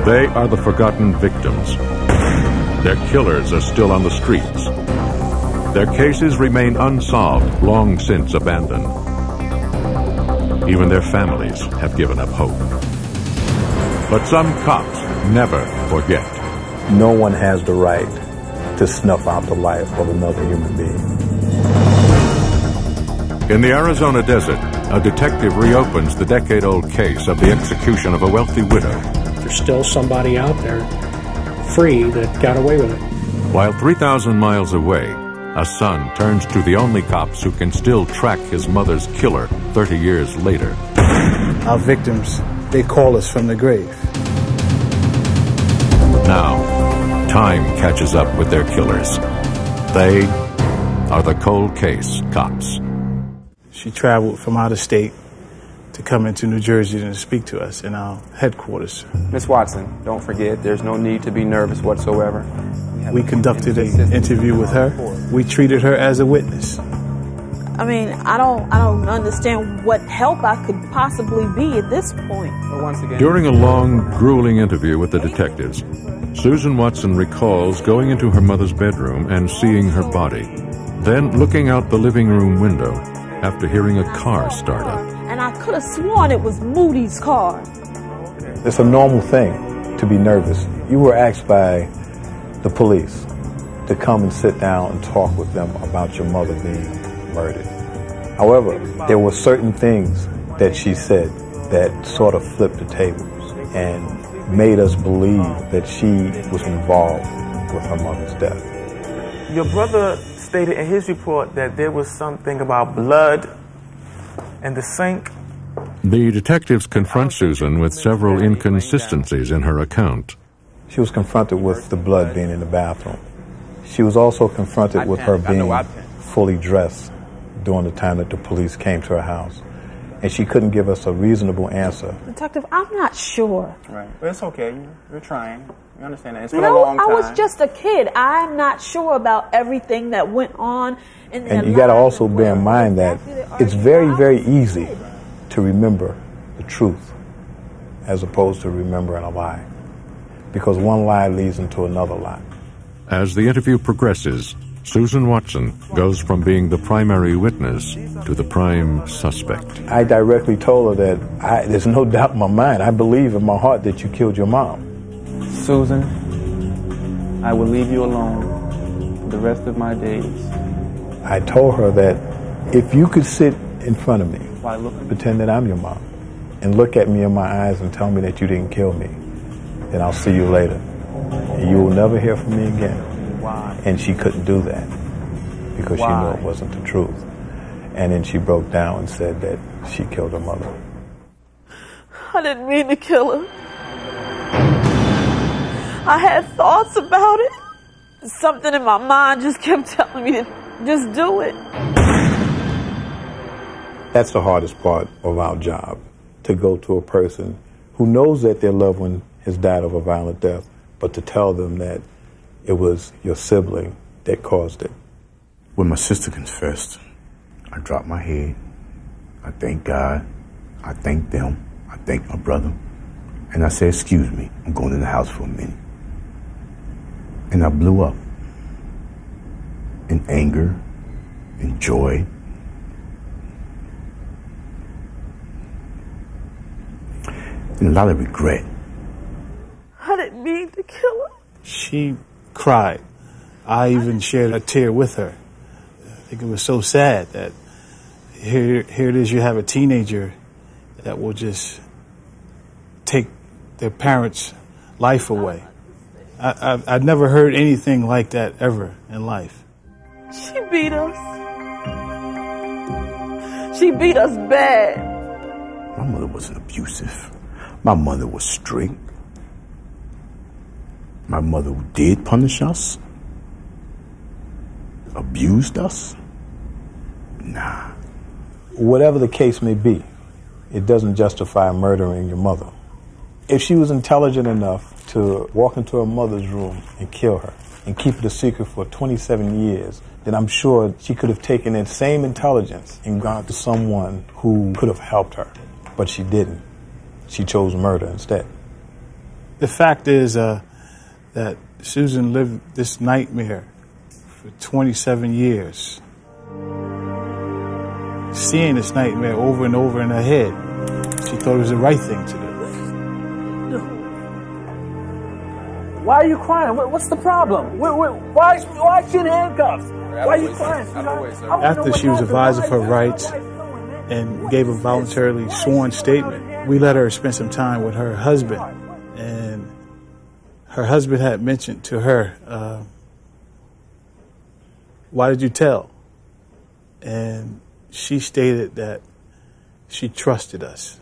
They are the forgotten victims. Their killers are still on the streets. Their cases remain unsolved, long since abandoned. Even their families have given up hope. But some cops never forget. No one has the right to snuff out the life of another human being. In the Arizona desert, a detective reopens the decade-old case of the execution of a wealthy widow. There's still somebody out there free that got away with it. While 3,000 miles away, a son turns to the only cops who can still track his mother's killer 30 years later. Our victims, they call us from the grave. Now, time catches up with their killers. They are the cold case cops. She traveled from out of state to come into New Jersey and speak to us in our headquarters. Miss Watson, don't forget, there's no need to be nervous whatsoever. We conducted an interview with her. We treated her as a witness. I mean, I don't understand what help I could possibly be at this point. During a long, grueling interview with the detectives, Susan Watson recalls going into her mother's bedroom and seeing her body, then looking out the living room window after hearing a car start up. And I could have sworn it was Moody's car. It's a normal thing to be nervous. You were asked by the police to come and sit down and talk with them about your mother being murdered. However, there were certain things that she said that sort of flipped the tables and made us believe that she was involved with her mother's death. Your brother stated in his report that there was something about blood in the sink. The detectives confront Susan with several inconsistencies in her account. She was confronted with the blood being in the bathroom. She was also confronted with her being fully dressed during the time that the police came to her house. And she couldn't give us a reasonable answer. Detective, I'm not sure. Right. But it's okay. You're trying. You understand that. It's been a long time. I was just a kid. I'm not sure about everything that went on. And you got to also bear in mind that it's very, very easy to remember the truth as opposed to remembering a lie. Because one lie leads into another lie. As the interview progresses, Susan Watson goes from being the primary witness to the prime suspect. I directly told her that there's no doubt in my mind. I believe in my heart that you killed your mom. Susan, I will leave you alone for the rest of my days. I told her that if you could sit in front of me, pretend that I'm your mom, and look at me in my eyes and tell me that you didn't kill me, then I'll see you later. And you will never hear from me again. Why? And she couldn't do that because she knew it wasn't the truth. And then she broke down and said that she killed her mother. I didn't mean to kill her. I had thoughts about it. Something in my mind just kept telling me to just do it. That's the hardest part of our job, to go to a person who knows that their loved one has died of a violent death, but to tell them that it was your sibling that caused it. When my sister confessed, I dropped my head. I thanked God. I thanked them. I thanked my brother. And I said, excuse me, I'm going in the house for a minute. And I blew up in anger, in joy. And a lot of regret. I didn't mean to kill her. She cried. I even shared a tear with her. I think it was so sad that here it is, you have a teenager that will just take their parents' life away. I've never heard anything like that ever in life. She beat us. She beat us bad. My mother wasn't abusive. My mother was strict. My mother did punish us, abused us. Nah. Whatever the case may be, it doesn't justify murdering your mother. If she was intelligent enough to walk into her mother's room and kill her and keep it a secret for 27 years, then I'm sure she could have taken that same intelligence and gone to someone who could have helped her. But she didn't. She chose murder instead. The fact is that Susan lived this nightmare for 27 years. Seeing this nightmare over and over in her head, she thought it was the right thing to do. Why are you crying? What's the problem? Why is she in handcuffs? Why are you crying? After she was advised of her rights and gave a voluntarily sworn statement, we let her spend some time with her husband. And her husband had mentioned to her, why did you tell? And she stated that she trusted us.